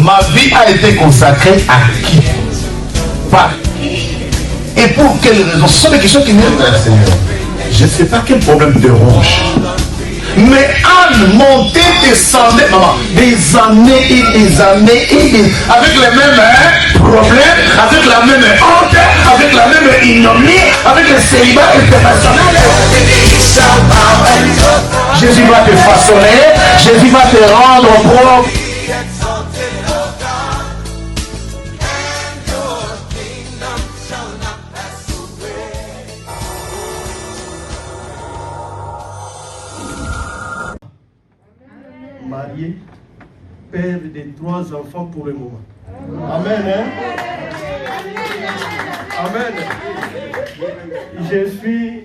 Ma vie a été consacrée à qui? Par qui? Et pour quelle raison? Ce sont des questions qui viennent vers le Seigneur. Je ne sais pas quel problème te ronge. Mais Anne montait, descendait, maman, des années et des années et des... avec les mêmes problèmes, avec la même honte, avec la même ignominie, avec le célibat international. Jésus va te façonner, Jésus va te rendre propre. Marié, père de 3 enfants pour le moment. Amen. Hein? Amen. Je suis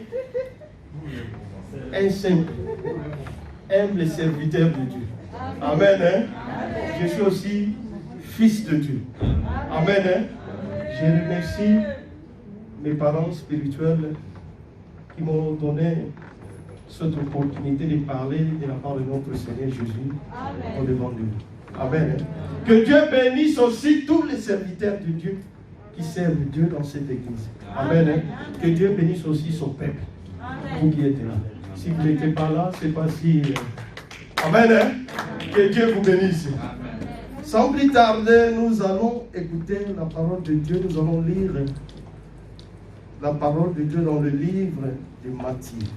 un simple, humble serviteur de Dieu. Amen. Hein? Je suis aussi fils de Dieu. Amen. Hein? Je remercie mes parents spirituels qui m'ont donné cette opportunité de parler de la part de notre Seigneur Jésus au devant de nous. Amen. Que Dieu bénisse aussi tous les serviteurs de Dieu qui servent Dieu dans cette église. Amen. Que Dieu bénisse aussi son peuple. Vous qui êtes là. Si vous n'étiez pas là, c'est pas si... Amen. Que Dieu vous bénisse. Sans plus tarder, nous allons écouter la parole de Dieu. Nous allons lire la parole de Dieu dans le livre de Matthieu.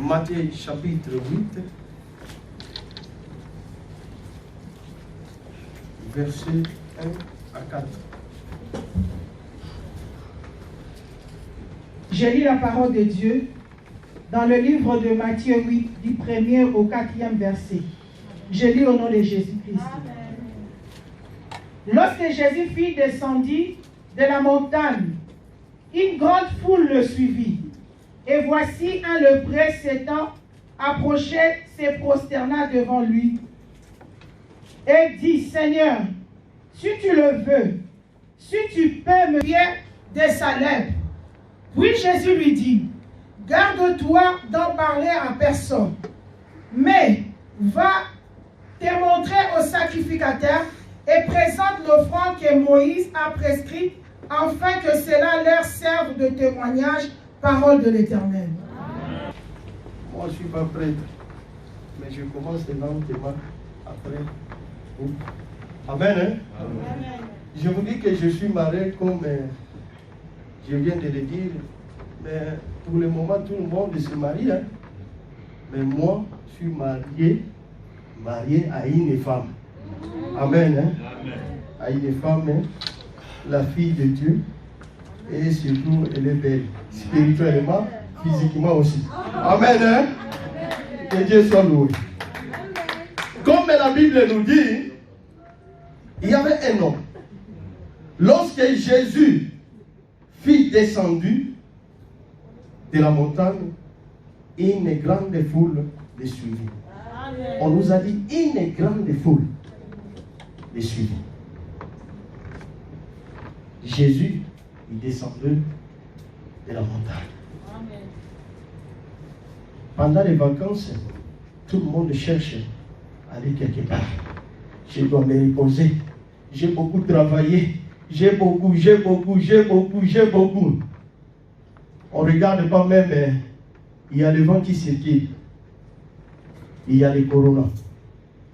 Matthieu chapitre 8, versets 1 à 4. Je lis la parole de Dieu dans le livre de Matthieu 8, du 1er au 4e verset. Je lis au nom de Jésus-Christ. Lorsque Jésus descendit de la montagne, une grande foule le suivit. Et voici un lépreux s'étant approché, se prosterna devant lui et dit, Seigneur, si tu le veux, si tu peux me guérir de sa lèpre. Puis Jésus lui dit, garde-toi d'en parler à personne, mais va te montrer au sacrificateur et présente l'offrande que Moïse a prescrite, afin que cela leur serve de témoignage. Parole de l'Éternel. Moi, je ne suis pas prêtre, mais je commence lentement après. Amen. Hein? Amen. Je vous dis que je suis marié comme je viens de le dire, mais pour le moment, tout le monde se marie. Hein? Mais moi, je suis marié à une femme. Amen. Hein? Amen. À une femme, hein? La fille de Dieu. Et surtout, elle est belle, spirituellement, physiquement aussi. Amen. Hein? Que Dieu soit loué. Comme la Bible nous dit, il y avait un homme. Lorsque Jésus fut descendu de la montagne, une grande foule le suivit. On nous a dit une grande foule le suivit. Jésus, il descendait de la montagne. Amen. Pendant les vacances, tout le monde cherche à aller quelque part. Je dois me reposer. J'ai beaucoup travaillé. J'ai beaucoup. On ne regarde pas même, il y a le vent qui circule. Il y a les corona.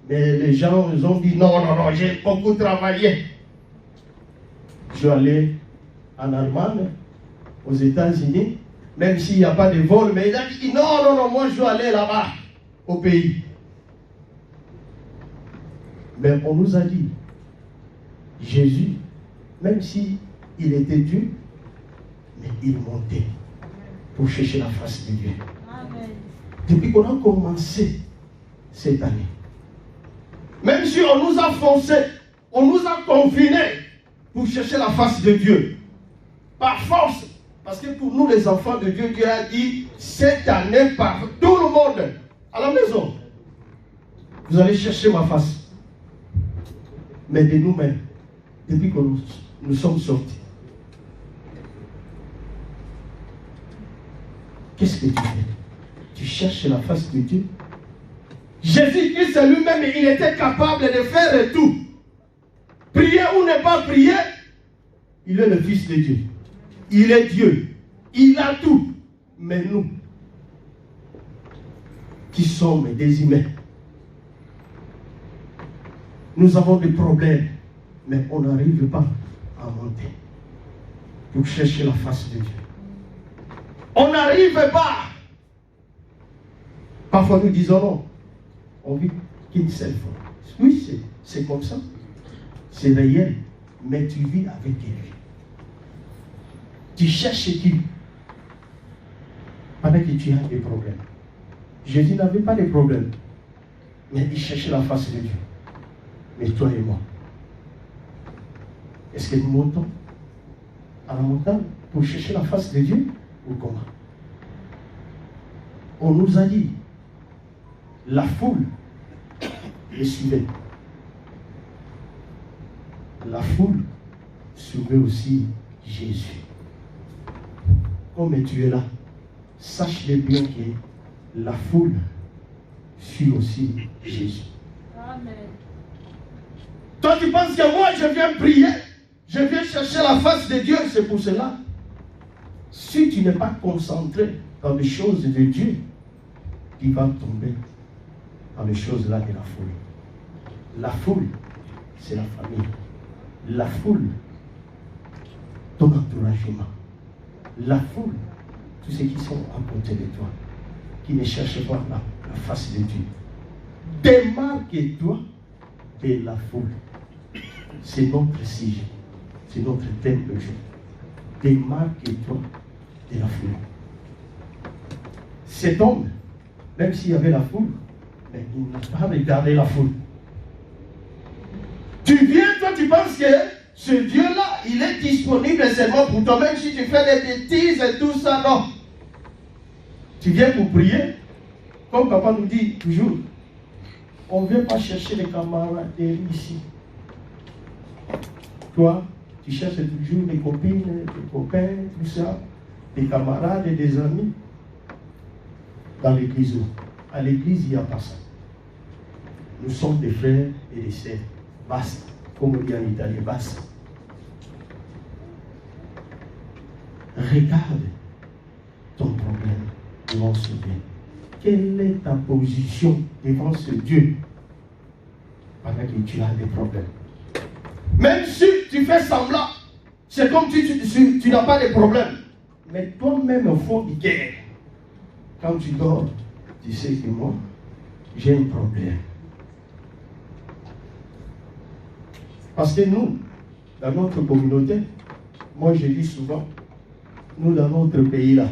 Mais les gens ils ont dit non, j'ai beaucoup travaillé. Je vais aller en Allemagne, aux États-Unis, même s'il n'y a pas de vol, mais il a dit non, moi je vais aller là-bas, au pays. Mais on nous a dit, Jésus, même si il était Dieu, mais il montait pour chercher la face de Dieu. Amen. Depuis qu'on a commencé cette année, même si on nous a forcé, on nous a confinés pour chercher la face de Dieu, par force, parce que pour nous les enfants de Dieu, Dieu a dit cette année par tout le monde à la maison, vous allez chercher ma face. Mais de nous-mêmes, depuis que nous sommes sortis, qu'est-ce que tu fais? Tu cherches la face de Dieu? Jésus-Christ lui-même, il était capable de faire tout. Prier ou ne pas prier, il est le Fils de Dieu. Il est Dieu. Il a tout. Mais nous, qui sommes des humains, nous avons des problèmes, mais on n'arrive pas à monter pour chercher la face de Dieu. On n'arrive pas. Parfois nous disons non, on vit qu'une seule fois. Oui, c'est comme ça. C'est réel, mais tu vis avec lui. Tu cherches qui pendant que tu as des problèmes. Jésus n'avait pas de problème, mais il cherchait la face de Dieu. Mais toi et moi, est-ce que nous montons à la montagne pour chercher la face de Dieu ou comment? On nous a dit, la foule les suivait. La foule suivait aussi Jésus. Comme tu es là, sache-le bien que la foule suit aussi Jésus. Amen. Toi, tu penses que moi, je viens prier, je viens chercher la face de Dieu, c'est pour cela. Si tu n'es pas concentré dans les choses de Dieu, tu vas tomber dans les choses-là de la foule. La foule, c'est la famille. La foule, ton entourage humain. La foule, tous ceux qui sont à côté de toi, qui ne cherchent pas la face de Dieu. Démarque-toi de la foule. C'est notre sujet. C'est notre thème de jeu. Démarque-toi de la foule. Cet homme, même s'il y avait la foule, mais il n'a pas regardé la foule. Tu viens, toi, tu penses que ce Dieu-là, il est disponible seulement pour toi, même si tu fais des bêtises et tout ça, non. Tu viens pour prier, comme papa nous dit toujours, on ne vient pas chercher les camaraderies ici. Toi, tu cherches toujours des copines, des copains, tout ça, des camarades et des amis. Dans l'église, à l'église, il n'y a pas ça. Nous sommes des frères et des sœurs. Basta, comme on dit en italien, basta. Regarde ton problème devant ce Dieu. Quelle est ta position devant ce Dieu pendant que tu as des problèmes? Même si tu fais semblant, c'est comme si tu n'as pas de problème. Mais toi-même, au fond du cœur, quand tu dors, tu sais que moi, j'ai un problème. Parce que nous, dans notre communauté, moi je dis souvent, nous dans notre pays là,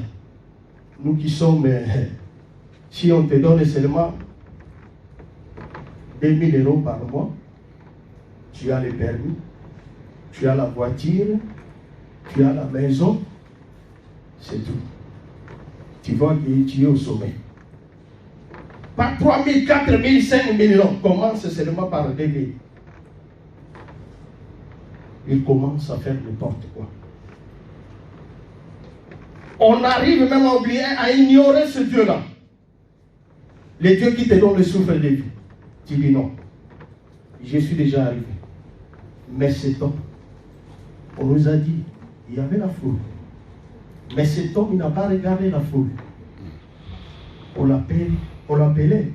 nous qui sommes, si on te donne seulement 2000 € par mois, tu as le permis, tu as la voiture, tu as la maison, c'est tout. Tu vois que tu es au sommet. Pas 3 000, 4 000, 5 000 €, commence seulement par 2 000. Il commence à faire n'importe quoi. On arrive même à oublier, à ignorer ce Dieu-là. Le Dieu qui te donne le souffle de vie. Tu dis non. Je suis déjà arrivé. Mais cet homme, on nous a dit, il y avait la foule. Mais cet homme, il n'a pas regardé la foule. On l'appelait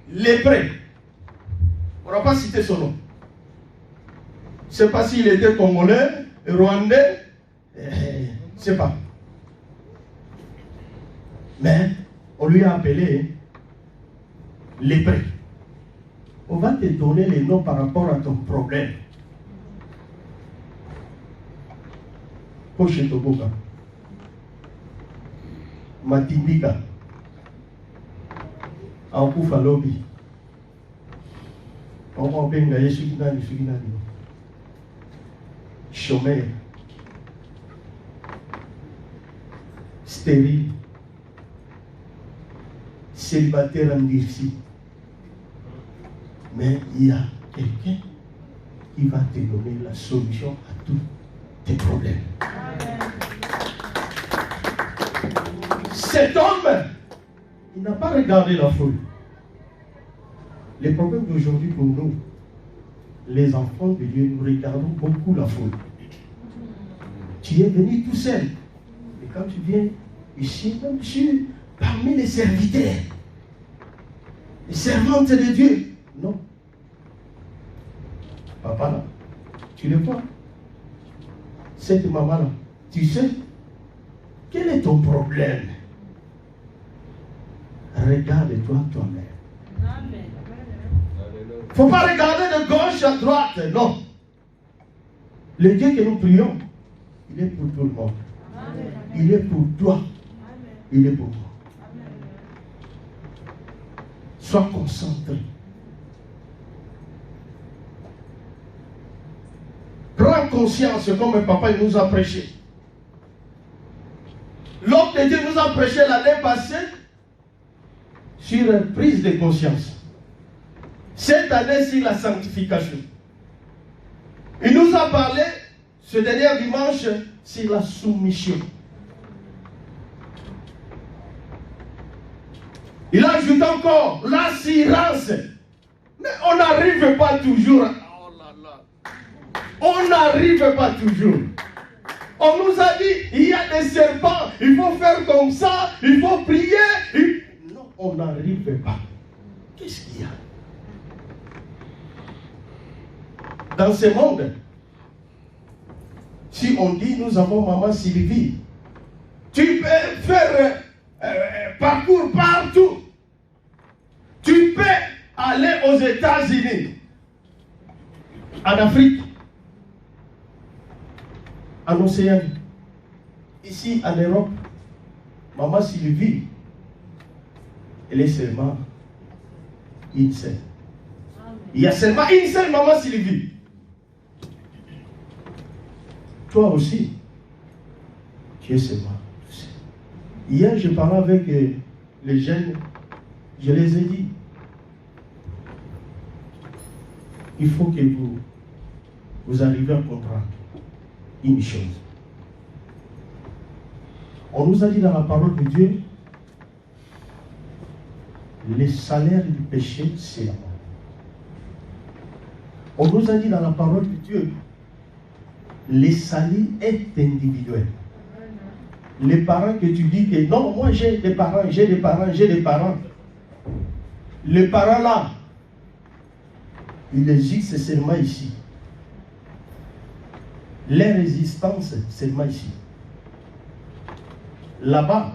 lépreux. On n'a pas cité son nom. Je ne sais pas s'il était congolais, rwandais, je ne sais pas. Mais on lui a appelé lépreux. On va te donner les noms par rapport à ton problème. Poche Toboka, Matimbika, Akufa Lobby, on benga Yesu kinani. Chômeur, stérile, célibataire endurci. Mais il y a quelqu'un qui va te donner la solution à tous tes problèmes. Cet homme, il n'a pas regardé la foule. Les problèmes d'aujourd'hui pour nous, les enfants de Dieu, nous regardons beaucoup la foule. Tu es venu tout seul. Mais quand tu viens ici, même je suis parmi les serviteurs, les servantes de Dieu. Non. Papa là, tu le vois. Cette maman là, tu sais, quel est ton problème? Regarde-toi toi-même. Il ne faut pas regarder de gauche à droite, non. Le Dieu que nous prions, il est pour tout le monde. Il est pour toi. Il est pour moi. Sois concentré. Prends conscience comme papa il nous a prêché. L'homme de Dieu nous a prêché l'année passée sur une prise de conscience. Cette année, c'est la sanctification. Il nous a parlé ce dernier dimanche sur la soumission. Il ajoute encore l'assurance. Mais on n'arrive pas toujours. Oh là là. On n'arrive pas toujours. On nous a dit, il y a des serpents, il faut faire comme ça, il faut prier. Non, on n'arrive pas. Qu'est-ce qu'il y a? Dans ce monde, si on dit nous avons maman Sylvie, tu peux faire parcours partout. Tu peux aller aux États-Unis, en Afrique, en Océanie, ici en Europe. Maman Sylvie, elle est seulement une seule. Il y a seulement une seule maman Sylvie. Toi aussi, tu es seulement. Hier, je parlais avec les jeunes, je les ai dit, il faut que vous arriviez à comprendre une chose. On nous a dit dans la parole de Dieu, le salaire du péché, c'est la mort. On nous a dit dans la parole de Dieu, le salut est individuel. Les parents que tu dis que non, moi j'ai des parents, j'ai des parents, j'ai des parents. Les parents là, ils existent seulement ici. Leur existence seulement ici. Là-bas,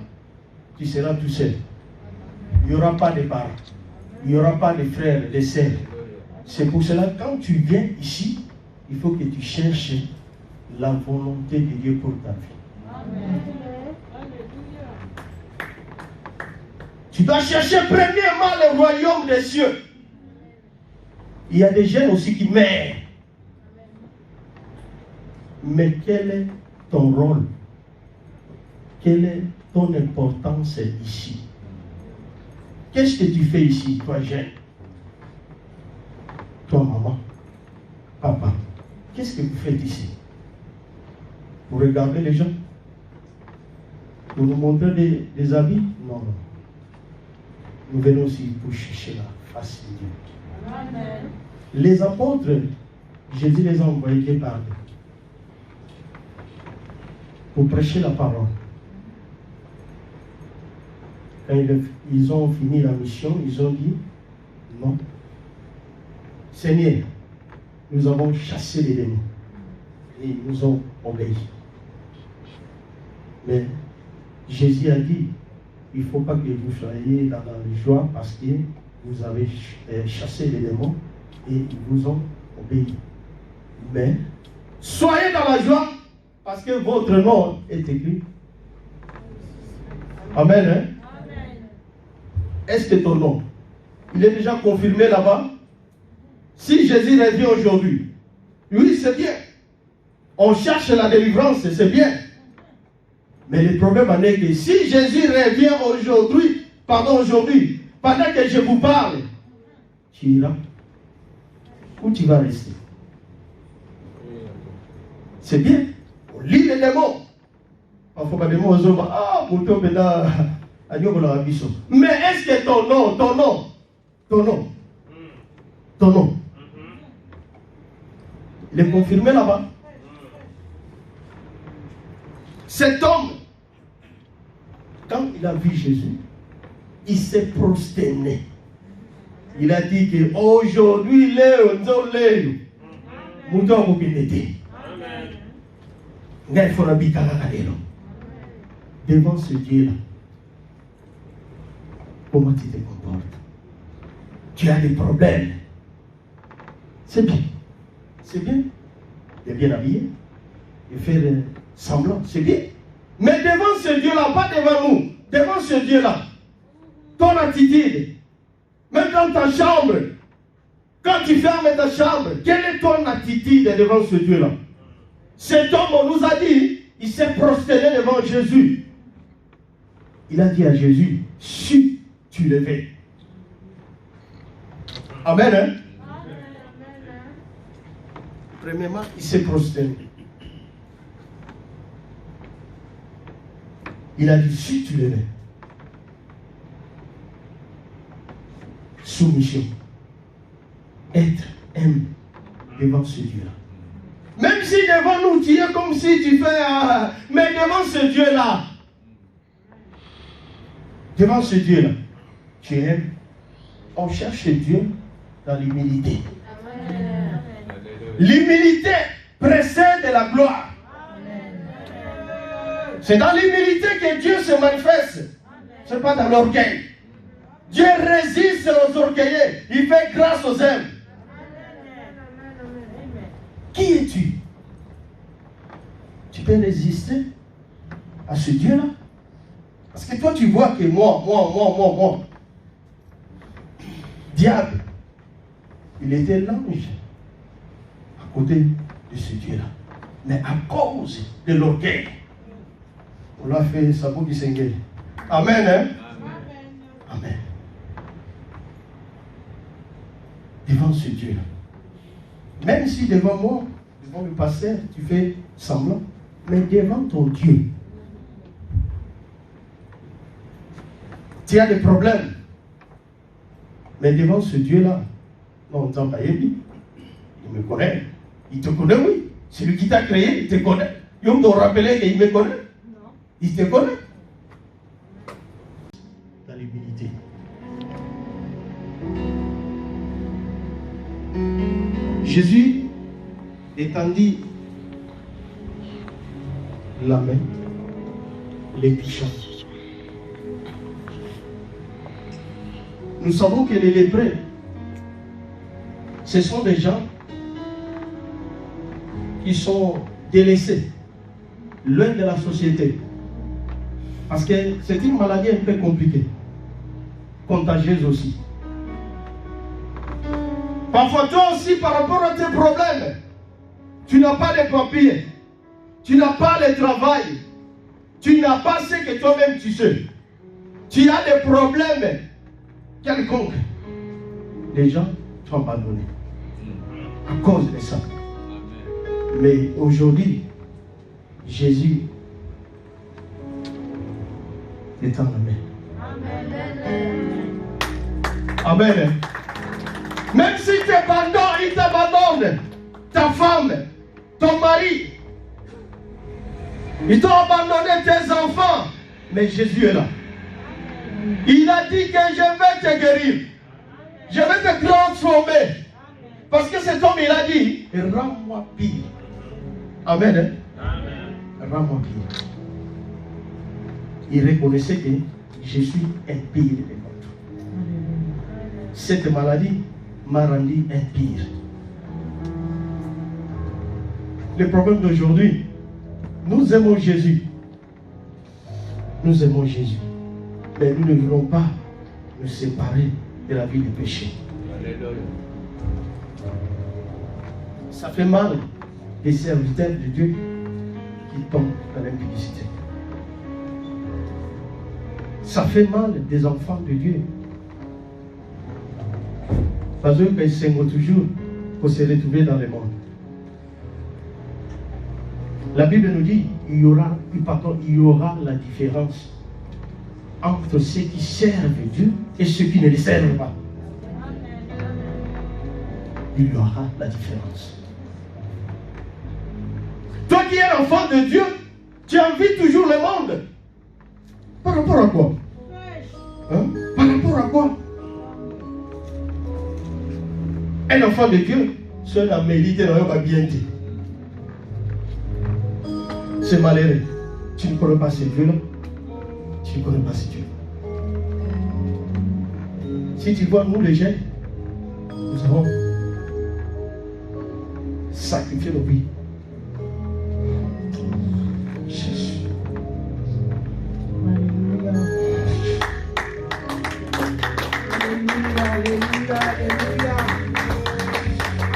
tu seras tout seul. Il n'y aura pas de parents. Il n'y aura pas de frères, de sœurs. C'est pour cela que quand tu viens ici, il faut que tu cherches la volonté de Dieu pour ta vie. Amen. Tu dois chercher premièrement le royaume des cieux. Il y a des jeunes aussi qui meurent. Mais quel est ton rôle? Quelle est ton importance ici? Qu'est-ce que tu fais ici, toi jeune? Toi maman, papa, qu'est-ce que vous faites ici? Vous regardez les gens? Vous nous montrez des habits? Non, non. Nous venons aussi pour chercher la face de Dieu. Amen. Les apôtres, Jésus les a envoyés par Dieu pour prêcher la parole. Quand ils ont fini la mission, ils ont dit non. Seigneur, nous avons chassé les démons et ils nous ont obéi. Mais Jésus a dit, il ne faut pas que vous soyez dans la joie parce que vous avez chassé les démons et ils vous ont obéi. Mais soyez dans la joie parce que votre nom est écrit. Amen. Hein? Amen. Est-ce que ton nom, il est déjà confirmé là-bas? Si Jésus revient aujourd'hui, oui, c'est bien. On cherche la délivrance, c'est bien. Mais le problème en est que si Jésus revient aujourd'hui, pendant que je vous parle, tu iras ou tu vas rester? C'est bien. On lit les démons. Parfois, les démons, mais est-ce que ton nom, ton nom. Il est confirmé là-bas. Cet homme, quand il a vu Jésus, il s'est prosterné. Il a dit que aujourd'hui, devant ce Dieu-là, comment tu te comportes? Tu as des problèmes. C'est bien. C'est bien. Il est bien habillé. Il fait semblant. C'est bien. Mais devant ce Dieu-là, pas devant nous, devant ce Dieu-là, ton attitude, même dans ta chambre, quand tu fermes ta chambre, quelle est ton attitude devant ce Dieu-là? Cet homme, on nous a dit, il s'est prosterné devant Jésus. Il a dit à Jésus, si tu le veux. Amen, hein? Premièrement, il s'est prosterné. Il a dit, si tu le veux. Soumission. Être humble devant ce Dieu-là. Même si devant nous, tu es comme si tu fais... mais devant ce Dieu-là, devant ce Dieu-là, tu aimes. On cherche Dieu dans l'humilité. L'humilité précède la gloire. C'est dans l'humilité que Dieu se manifeste. Ce n'est pas dans l'orgueil. Dieu résiste aux orgueilleux. Il fait grâce aux humbles. Qui es-tu? Tu peux résister à ce Dieu-là? Parce que toi, tu vois que moi. Diable, il était l'ange à côté de ce Dieu-là. Mais à cause de l'orgueil, on l'a fait Sabou Bisengé. Amen, hein? Amen. Devant ce Dieu-là. Même si devant moi, devant le pasteur, tu fais semblant, mais devant ton Dieu, tu as des problèmes. Mais devant ce Dieu-là, non, il me connaît. Il te connaît, oui. C'est lui qui t'a créé, il te connaît. Il me rappeler qu'il me connaît. Non. Il te connaît. Dans l'humilité. Jésus étendit la main, les touchant. Nous savons que les lépreux, ce sont des gens qui sont délaissés, loin de la société. Parce que c'est une maladie un peu compliquée, contagieuse aussi. Parfois toi aussi, par rapport à tes problèmes, tu n'as pas de papiers, tu n'as pas de travail, tu n'as pas ce que toi-même tu sais. Tu as des problèmes quelconques. Les gens t'ont abandonné à cause de ça. Mais aujourd'hui, Jésus est en main. Amen. Même si tu abandonnes, il t'abandonne. Ta femme, ton mari, ils t'ont abandonné, tes enfants. Mais Jésus est là. Il a dit que je vais te guérir. Je vais te transformer. Parce que cet homme, il a dit, rends-moi pire. Amen. Hein? Rends-moi pire. Il reconnaissait que je suis un pire des autres. Cette maladie m'a rendu un pire. Le problème d'aujourd'hui, nous aimons Jésus. Nous aimons Jésus. Mais nous ne voulons pas nous séparer de la vie du péché. Ça fait mal des serviteurs de Dieu qui tombent dans l'impudicité. Ça fait mal des enfants de Dieu. Parce qu'ils s'aiment toujours pour se retrouver dans le monde. La Bible nous dit il y aura la différence entre ceux qui servent Dieu et ceux qui ne le servent pas. il y aura la différence. Toi qui es l'enfant de Dieu, tu envies toujours le monde. Par rapport à quoi? Hein? Par rapport à quoi? Un enfant de Dieu, c'est la mérite dans le bien dit. C'est malheureux. Tu ne connais pas ces dieux-là. Tu ne connais pas ces dieux. Si tu vois, nous les jeunes, nous avons sacrifié nos vies. Jésus. Alléluia, alléluia.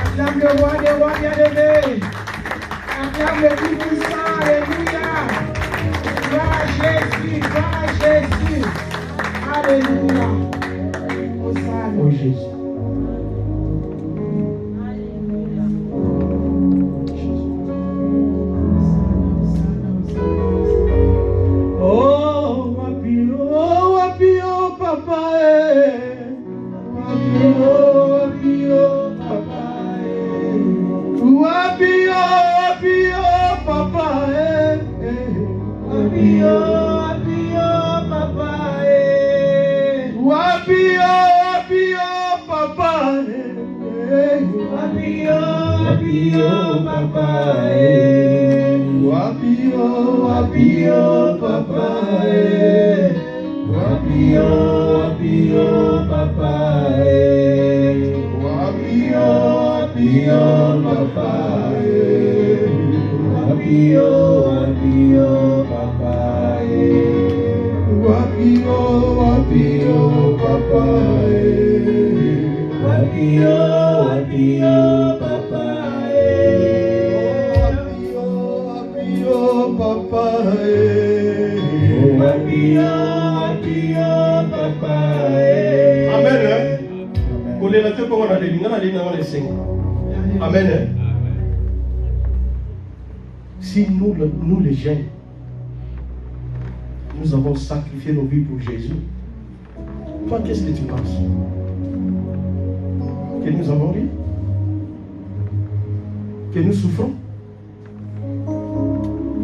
Acclame le roi des rois bien-aimés. Acclame le Tout-Puissant, alléluia. Gloire à Jésus, gloire à Jésus. Alléluia. Hosanna. Oh Jésus. Oh, wapio, papa, wapio, papa, wapio, papa, wapio, papa, wapio, papa, wapio, papa, wapio, papa, wapio, papa, wapio, papa, wapio, papa, wapio, papa, wapio, papa, papa, papa. Amen. Amen. Si nous les jeunes, nous avons sacrifié nos vies pour Jésus, toi, qu'est-ce que tu penses? Que nous avons ri? Que nous souffrons?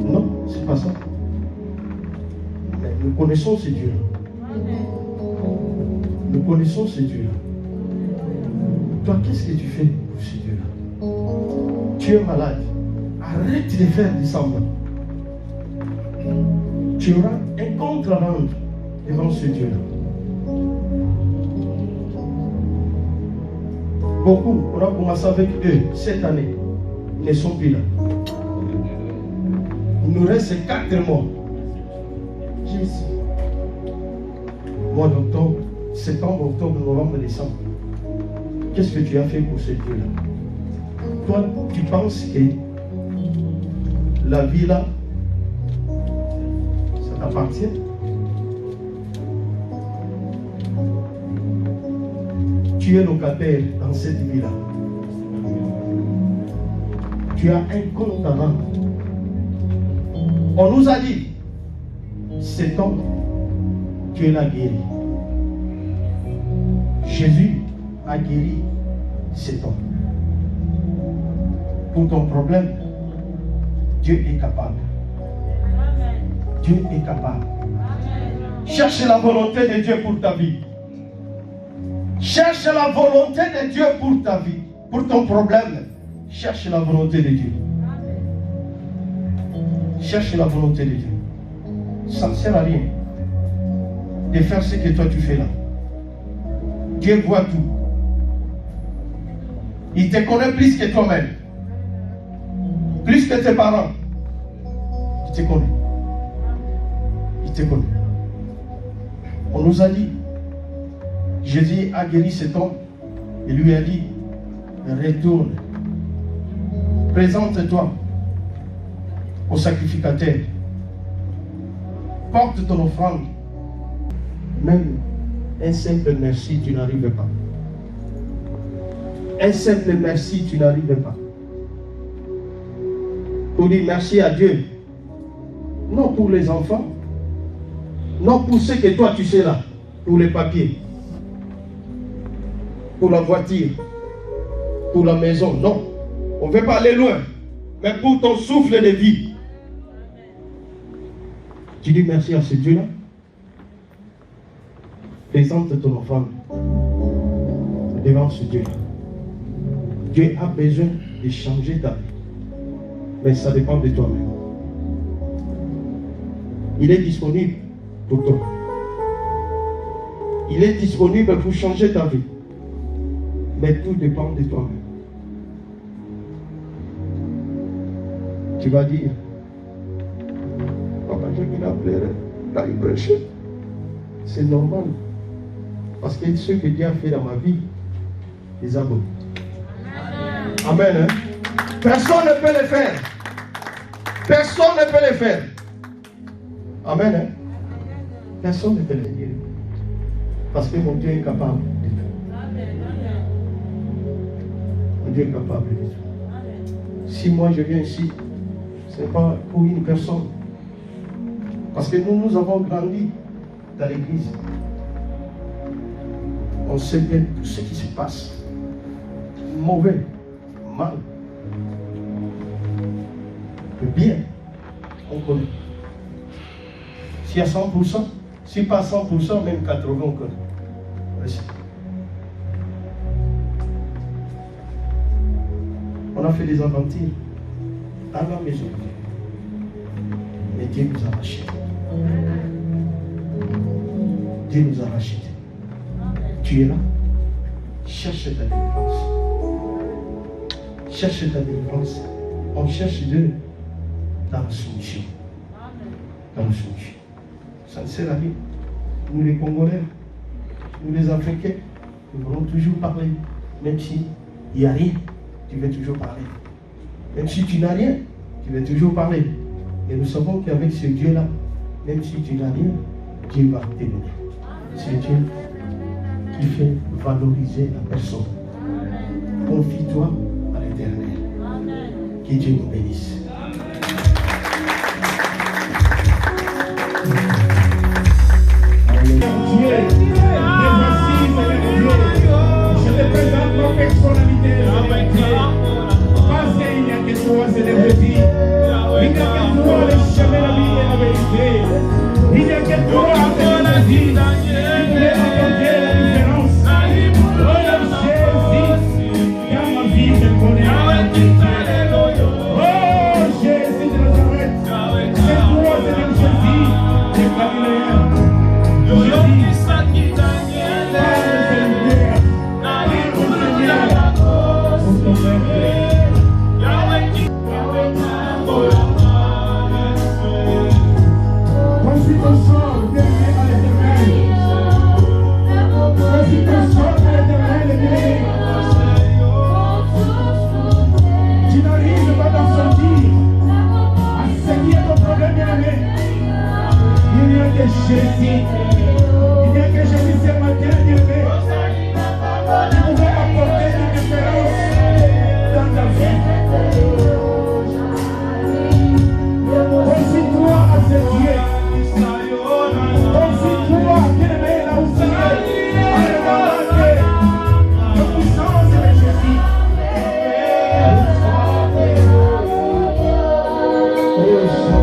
Non, c'est pas ça. Mais nous connaissons ce Dieu-là. Nous connaissons ce Dieu-là. Toi, qu'est-ce que tu fais pour ce Dieu-là? Tu es malade. Arrête de faire des semblants. Tu auras un compte à rendre devant ce Dieu-là. Beaucoup, on a commencé avec eux cette année. Ils ne sont plus là. Il nous reste 4 mois. Jésus. Mois d'octobre, septembre, octobre, novembre, décembre. Qu'est-ce que tu as fait pour ce Dieu-là? Toi, tu penses que la vie là, ça t'appartient? Tu es locataire dans cette vie-là. Tu as un compte à rendre. On nous a dit, cet homme, tu l'as guéri. Jésus a guéri cet homme. Pour ton problème, Dieu est capable. Dieu est capable. Cherche la volonté de Dieu pour ta vie. Cherche la volonté de Dieu pour ta vie. Pour ton problème, cherche la volonté de Dieu. Cherche la volonté de Dieu. Ça ne sert à rien de faire ce que toi tu fais là. Dieu voit tout. Il te connaît plus que toi-même. Plus que tes parents. Il te connaît. Il te connaît. On nous a dit, Jésus a guéri cet homme et lui a dit, retourne. Présente-toi au sacrificateur. Porte ton offrande. Même un simple merci, tu n'arrives pas. Un simple merci, tu n'arrives pas. Pour dire merci à Dieu. Non pour les enfants. Non pour ce que toi tu sais là. Pour les papiers. Pour la voiture. pour la maison, non. On ne veut pas aller loin. Mais pour ton souffle de vie. Tu dis merci à ce Dieu-là. Présente ton enfant devant ce Dieu-là. Dieu a besoin de changer ta vie. Mais ça dépend de toi-même. Il est disponible pour toi. Il est disponible pour changer ta vie. Mais tout dépend de toi-même. Tu vas dire, papa, je vais l'appeler là, il prêche. C'est normal. Parce que ce que Dieu a fait dans ma vie, les a beaux. Amen. Hein? Personne ne peut le faire. Personne ne peut le faire. Amen. Hein? Personne ne peut le faire. Parce que mon Dieu est capable de tout. Mon Dieu est capable de tout. Si moi je viens ici, ce n'est pas pour une personne. Parce que nous avons grandi dans l'église. On sait bien tout ce qui se passe. Mauvais, mal. Le bien, on connaît. Si à 100%, si pas 100%, même 80%, on connaît. Merci. On a fait des aventures dans la maison. Mais Dieu nous a rachetés. Dieu nous a rachetés. Tu es là. Cherche ta délivrance. Cherche ta délivrance. On cherche Dieu dans la soumission. Dans la soumission. Ça ne sert à rien. Nous les Congolais, nous les Africains, nous voulons toujours parler. Même s'il n'y a rien, tu veux toujours parler. Même si tu n'as rien, tu veux toujours parler. Et nous savons qu'avec ce Dieu-là, même si tu n'as rien, Dieu va te donner. C'est Dieu qui fait valoriser la personne. Confie-toi à l'Éternel. Que Dieu nous bénisse. Je te présente nos personnalités. Parce qu'il n'y a que toi, c'est le petit. Il n'y a que toi, le chemin, la vie et la vérité. Il n'y a que toi, c'est la vie. Il est apporté la différence. Oh Jésus, dans ma vie, je connais. Oh Jésus de Nazareth, c'est toi, c'est le Jésus de Galiléen. Jésus, il y a que Jésus ce matin, Dieu veut. Il pouvait apporter une différence dans ta vie. Confie-toi à ce Dieu. Confie-toi qu'il est là où tu es. En regardant la puissance de Jésus. Oh Jésus.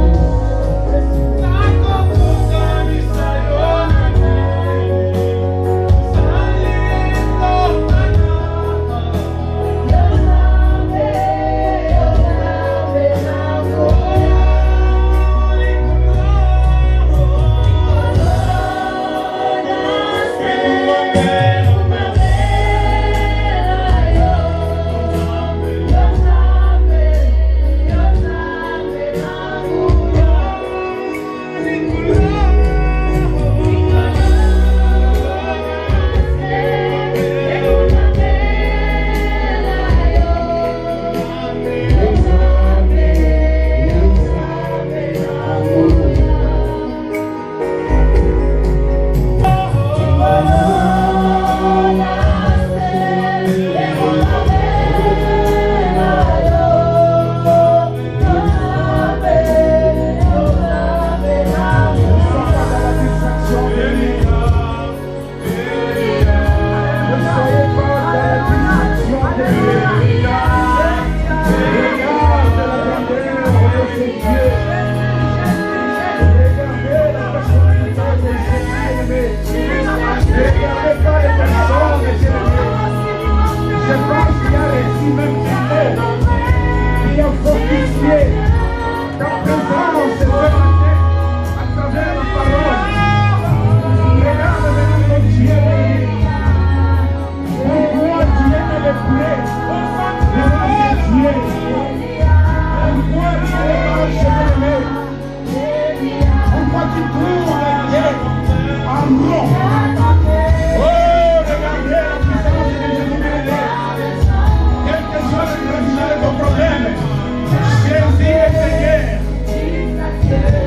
si même il a fortifié ta présence ce matin à travers la parole. Regarde maintenant mon Dieu. Pourquoi tu es dans les plaies? Regarde Dieu. Pourquoi tu es dans le chemin? Pourquoi tu cours derrière en rond? Oh, regardez la puissance de Jésus-Christ. Quelque chose de résoudre ton problème. Jésus est Seigneur.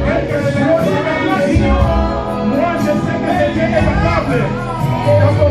Quelque chose de résoudre. Moi, je sais que Dieu est capable. Dans ton